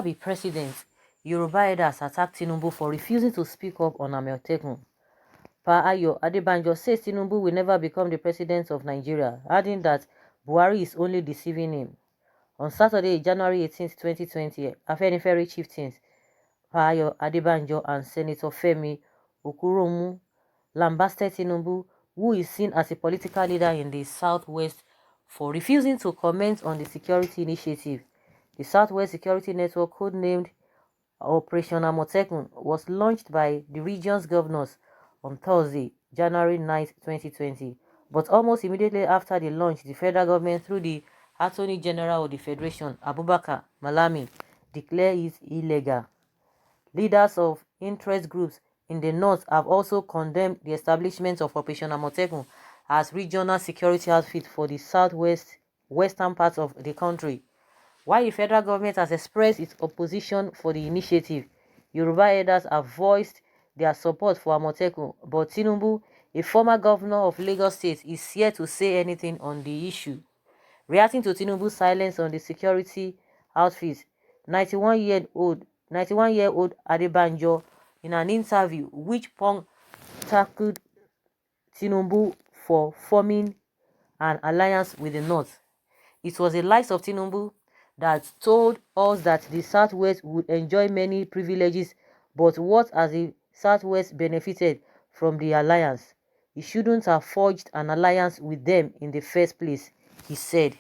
never be president. Yoruba elders attacked Tinubu for refusing to speak up on Amotekun. Pa Ayo Adebanjo says Tinubu will never become the president of Nigeria, adding that Buhari is only deceiving him. On Saturday, January 18, 2020, Afenifere chieftains Pa Ayo Adebanjo and Senator Femi Okuromu lambasted Tinubu, who is seen as a political leader in the Southwest, for refusing to comment on the security initiative. The Southwest Security Network, codenamed Operation Amotekun, was launched by the region's governors on Thursday, January 9, 2020. But almost immediately after the launch, the federal government, through the Attorney General of the Federation, Abubakar Malami, declared it illegal. Leaders of interest groups in the north have also condemned the establishment of Operation Amotekun as regional security outfit for the western part of the country. While the federal government has expressed its opposition for the initiative, Yoruba elders have voiced their support for Amotekun, but Tinubu, a former governor of Lagos State, is yet to say anything on the issue. Reacting to Tinubu's silence on the security outfit, 91-year-old Adebanjo, in an interview which tackled Tinubu for forming an alliance with the North. It was the likes of Tinubu that told us that the Southwest would enjoy many privileges, but what has the Southwest benefited from the alliance? He shouldn't have forged an alliance with them in the first place, he said.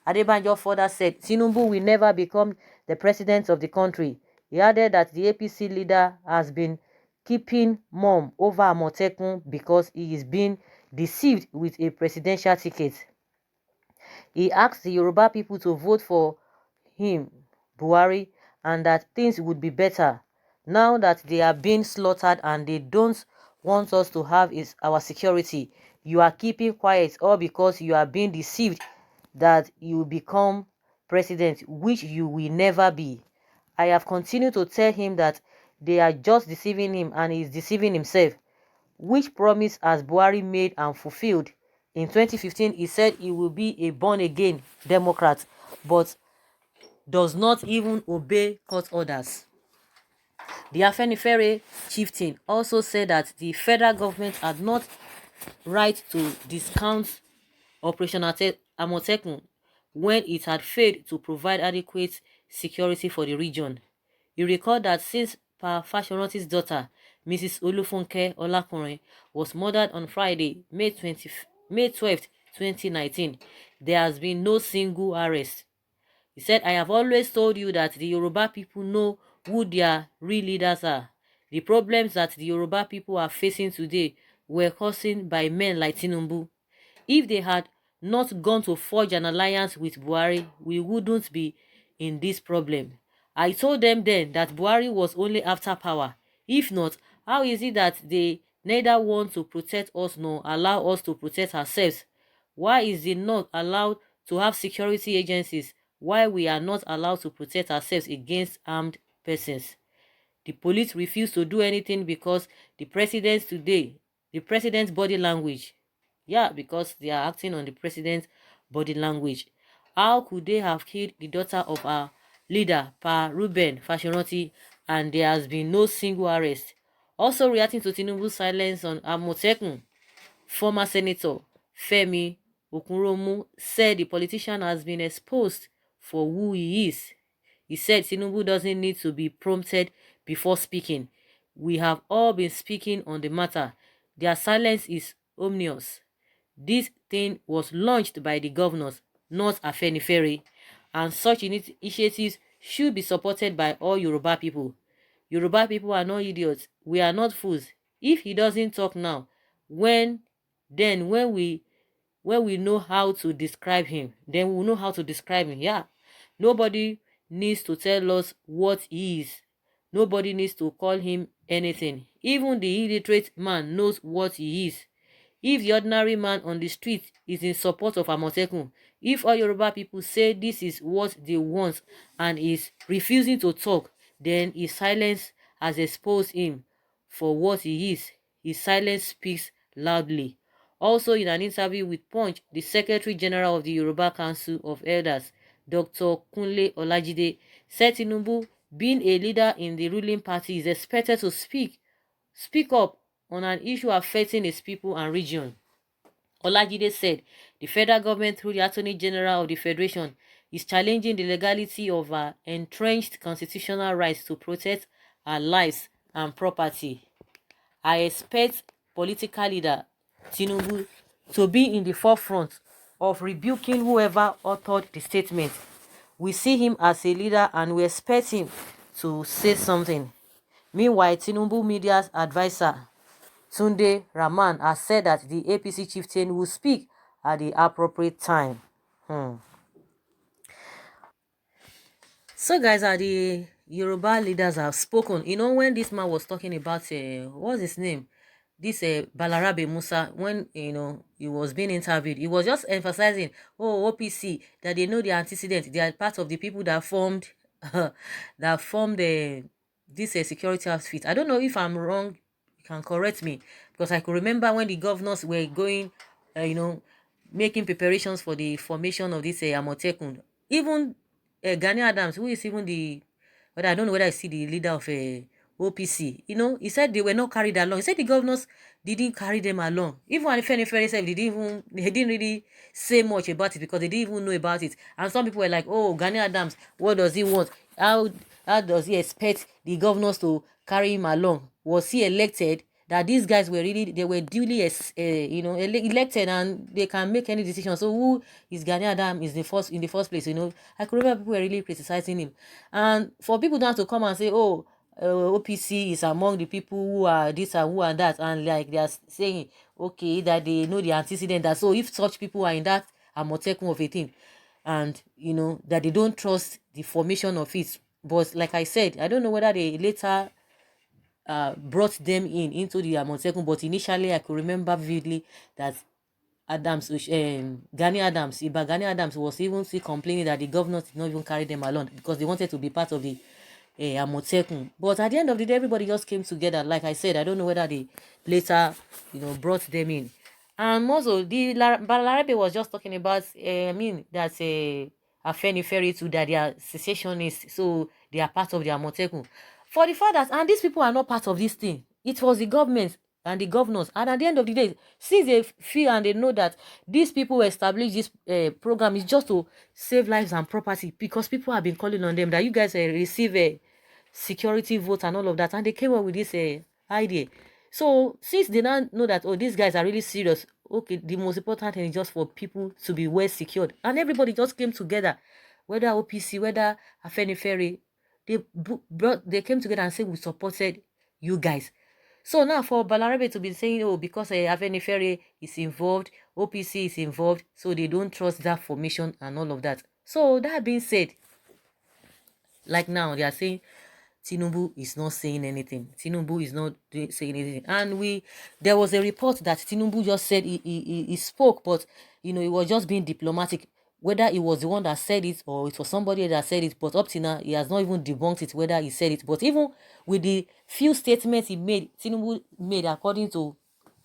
Adebanjo further said Tinubu will never become the president of the country. He added that the APC leader has been keeping mum over Amotekun because he is being deceived with a presidential ticket. He asked the Yoruba people to vote for him, Buhari, and that things would be better. Now that they are being slaughtered and they don't want us to have our security, you are keeping quiet, all because you are being deceived that you become president, which you will never be. I have continued to tell him that they are just deceiving him and he is deceiving himself. Which promise has Buhari made and fulfilled? In 2015, he said he will be a born-again Democrat, but does not even obey court orders. The Afenifere chieftain also said that the federal government had not right to discount Operation Amotekun when it had failed to provide adequate security for the region. He recalled that since Pa Fashoranti's daughter, Mrs. Olufunke Olakunrin, was murdered on Friday, May 12th, 2019, there has been no single arrest. He said, I have always told you that the Yoruba people know who their real leaders are. The problems that the Yoruba people are facing today were caused by men like Tinubu. If they had not gone to forge an alliance with Buhari, we wouldn't be in this problem. I told them then that Buhari was only after power. If not, how is it that they neither want to protect us nor allow us to protect ourselves? Why is it not allowed to have security agencies while we are not allowed to protect ourselves against armed persons? The police refuse to do anything because the president's body language. Yeah, because they are acting on the president's body language. How could they have killed the daughter of our leader, Pa Ruben Fashoranti, and there has been no single arrest? Also reacting to Tinubu's silence on Amotekun, former Senator Femi Okuromu said the politician has been exposed for who he is. He said Tinubu doesn't need to be prompted before speaking. We have all been speaking on the matter. Their silence is ominous. This thing was launched by the governors, not Afenifere, and such initiatives should be supported by all Yoruba people. Yoruba people are not idiots. We are not fools. If he doesn't talk now, when we know how to describe him, then we'll know how to describe him. Yeah. Nobody needs to tell us what he is. Nobody needs to call him anything. Even the illiterate man knows what he is. If the ordinary man on the street is in support of Amotekun, if all Yoruba people say this is what they want and is refusing to talk, then his silence has exposed him for what he is. His silence speaks loudly. Also, in an interview with Punch, the Secretary General of the Yoruba Council of Elders, Dr. Kunle Olajide, said Tinubu being a leader in the ruling party, is expected to speak up on an issue affecting its people and region. Olajide said the federal government, through the Attorney General of the Federation, is challenging the legality of our entrenched constitutional rights to protect our lives and property. I expect political leader TINUBU to be in the forefront of rebuking whoever authored the statement. We see him as a leader and we expect him to say something. Meanwhile, TINUBU media's advisor Tunde Rahman has said that the APC chieftain will speak at the appropriate time. So guys, the Yoruba leaders have spoken. You know, when this man was talking about, what's his name? This Balarabe Musa, when, you know, he was being interviewed, he was just emphasizing, oh, OPC, that they know the antecedent. They are part of the people that formed, this security outfit. I don't know if I'm wrong. You can correct me, because I could remember when the governors were going, you know, making preparations for the formation of this Amotekun. Even Gani Adams, who is even the, but I don't know whether I see the leader of OPC, you know, he said they were not carried along. He said the governors didn't carry them along. Even when Ferry said they didn't really say much about it, because they didn't even know about it. And some people were like, oh, Gani Adams, what does he want? How does he expect the governors to carry him along? Was he elected? That these guys were really, they were duly you know, elected, and they can make any decision. So who is Gani Adam is in the first place, you know? I could remember people were really criticizing him, and for people now to come and say, oh, OPC is among the people who are this and who are that, and like they are saying, okay, that they know the antecedent, that so if such people are in that Amotekun of a thing, and you know that they don't trust the formation of it. But like I said, I don't know whether they later brought them into the Amotekun, but initially I could remember vividly that Gani Adams was even still complaining that the governors did not even carry them along because they wanted to be part of the Amotekun. But at the end of the day, everybody just came together. Like I said, I don't know whether they later, you know, brought them in. And also, the Balarabe was just talking about, that's a Afenifere too, that they are secessionists, so they are part of the Amotekun. For the fact that, and these people are not part of this thing, it was the government and the governors. And at the end of the day, since they feel and they know that these people established this program is just to save lives and property, because people have been calling on them that you guys receive a security vote and all of that, and they came up with this idea. So since they now know that, oh, these guys are really serious, okay, the most important thing is just for people to be well secured, and everybody just came together, whether OPC, whether Afenifere, they came together and said we supported you guys. So now for Balarabe to be saying, oh, because Afenifere is involved, OPC is involved, so they don't trust that formation and all of that. So that being said, like now they are saying TINUBU is not saying anything. TINUBU is not saying anything. And there was a report that TINUBU just said he spoke, but you know, he was just being diplomatic. Whether it was the one that said it or it was somebody that said it, but up to now he has not even debunked it whether he said it. But even with the few statements he made, TINUBU made, according to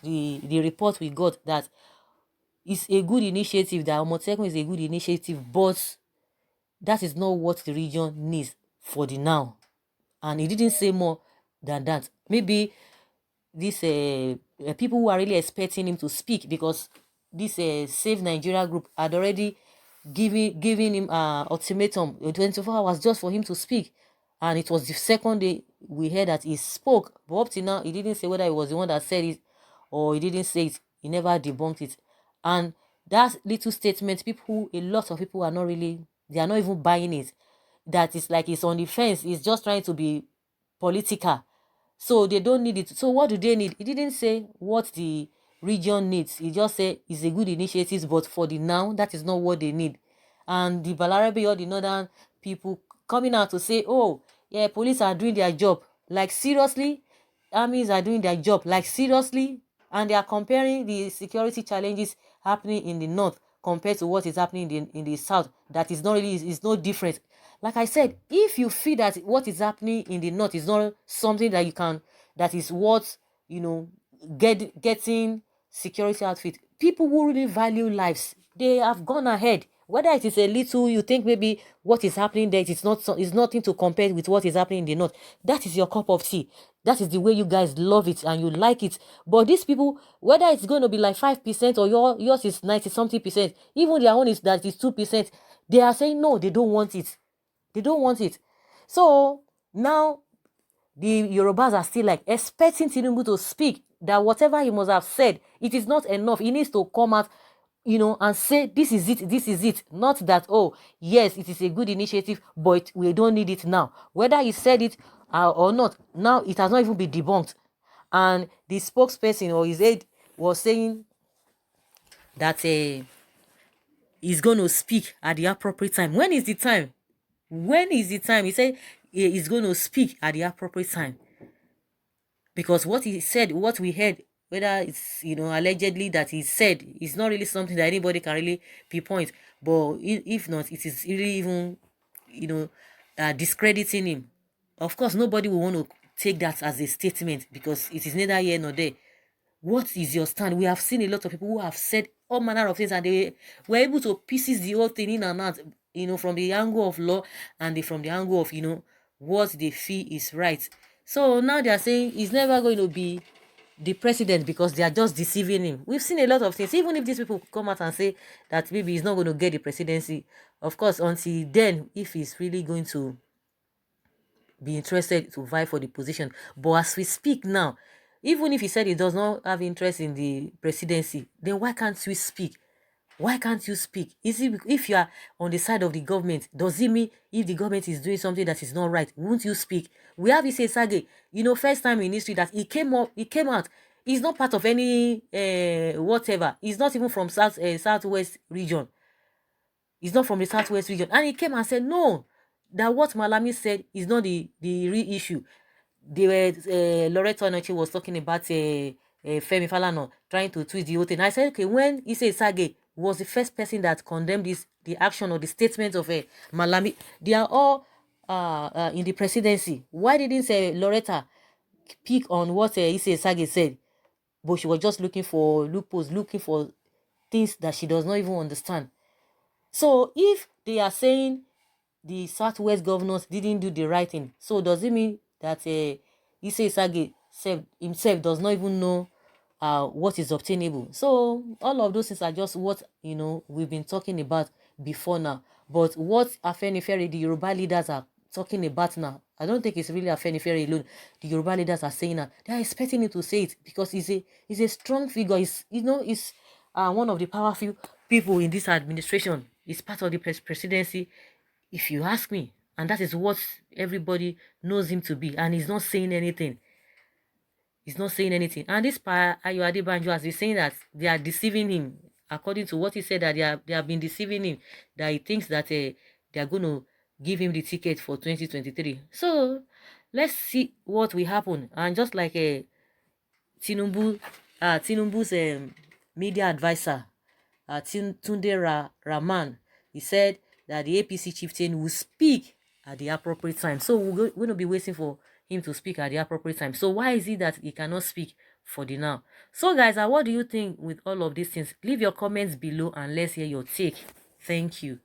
the report we got, that it's a good initiative, that Amotekun is a good initiative, but that is not what the region needs for the now. And he didn't say more than that. Maybe these people who are really expecting him to speak, because this Save Nigeria group had already given him ultimatum 24 hours just for him to speak, and it was the second day we heard that he spoke. But up till now, he didn't say whether he was the one that said it or he didn't say it. He never debunked it. And that little statement, a lot of people are not really, they are not even buying it. That is like it's on the fence. It's just trying to be political. So they don't need it. So what do they need? He didn't say what the region needs. He just said it's a good initiative, but for the now, that is not what they need. And the Balarabe or the northern people coming out to say, oh, yeah, police are doing their job. Like, seriously? Armies are doing their job. Like, seriously? And they are comparing the security challenges happening in the north compared to what is happening in the south. That is not really, is no different. Like I said, if you feel that what is happening in the north is not something that you can, that is worth, you know, getting security outfit, people who really value lives, they have gone ahead Whether it is a little, you think maybe what is happening there, it's nothing to compare with what is happening in the north. That is your cup of tea. That is the way you guys love it and you like it. But these people, whether it's going to be like 5% or yours is 90-something%, even their own is that is 2%, they are saying no, they don't want it. They don't want it. So now the Yorubas are still like expecting TINUBU to speak, that whatever he must have said, it is not enough. He needs to come out, and say, this is it, this is it. Not that, oh, yes, it is a good initiative, but we don't need it now. Whether he said it or not, now it has not even been debunked. And the spokesperson or his aide was saying that he's going to speak at the appropriate time. When is the time? When is the time? He said he's going to speak at the appropriate time. Because what he said, what we heard, whether it's, allegedly that he said, is not really something that anybody can really pinpoint. But if not, it is really even, discrediting him. Of course, nobody will want to take that as a statement because it is neither here nor there. What is your stand? We have seen a lot of people who have said all manner of things and they were able to pieces the whole thing in and out, from the angle of law and from the angle of, what they feel is right. So now they are saying he's never going to be the president because they are just deceiving him. We've seen a lot of things. Even if these people come out and say that maybe he's not going to get the presidency, of course, until then, if he's really going to be interested to vie for the position. But as we speak now, even if he said he does not have interest in the presidency, then why can't we speak? Why can't you speak? Is it if you are on the side of the government, does it mean if the government is doing something that is not right, won't you speak? We have Issei Sage, first time in history that he came out. He's not part of any whatever. He's not even from southwest region. He's not from the southwest region. And he came and said, no, that what Malami said is not the real issue. They were, Loretta Onochi was talking about Femi Falana trying to twist the whole thing. I said, okay, when Issei Sage was the first person that condemned the action or the statement of Malami, they are all in the presidency. Why didn't Loretta pick on what Issei Sage said? But she was just looking for loopholes, looking for things that she does not even understand. So if they are saying the Southwest governors didn't do the right thing, so does it mean that Issei Sage himself does not even know what is obtainable? So all of those things are just what we've been talking about before now. But what Afenifere, the Yoruba leaders, are talking about now, I don't think it's really Afenifere alone. The Yoruba leaders are saying that they are expecting him to say it because he's a strong figure. He's one of the powerful people in this administration. He's part of the presidency, if you ask me. And that is what everybody knows him to be. And he's not saying anything. He's not saying anything. And this Pa Ayo Adebanjo has been saying that they are deceiving him. According to what he said, that they have been deceiving him. That he thinks that they are going to give him the ticket for 2023. So let's see what will happen. And just like Tinubu's media advisor, Tunde Rahman, he said that the APC chieftain will speak at the appropriate time. So we're going to be waiting for him to speak at the appropriate time. So why is it that he cannot speak for the now? So guys, what do you think with all of these things? Leave your comments below and let's hear your take. Thank you.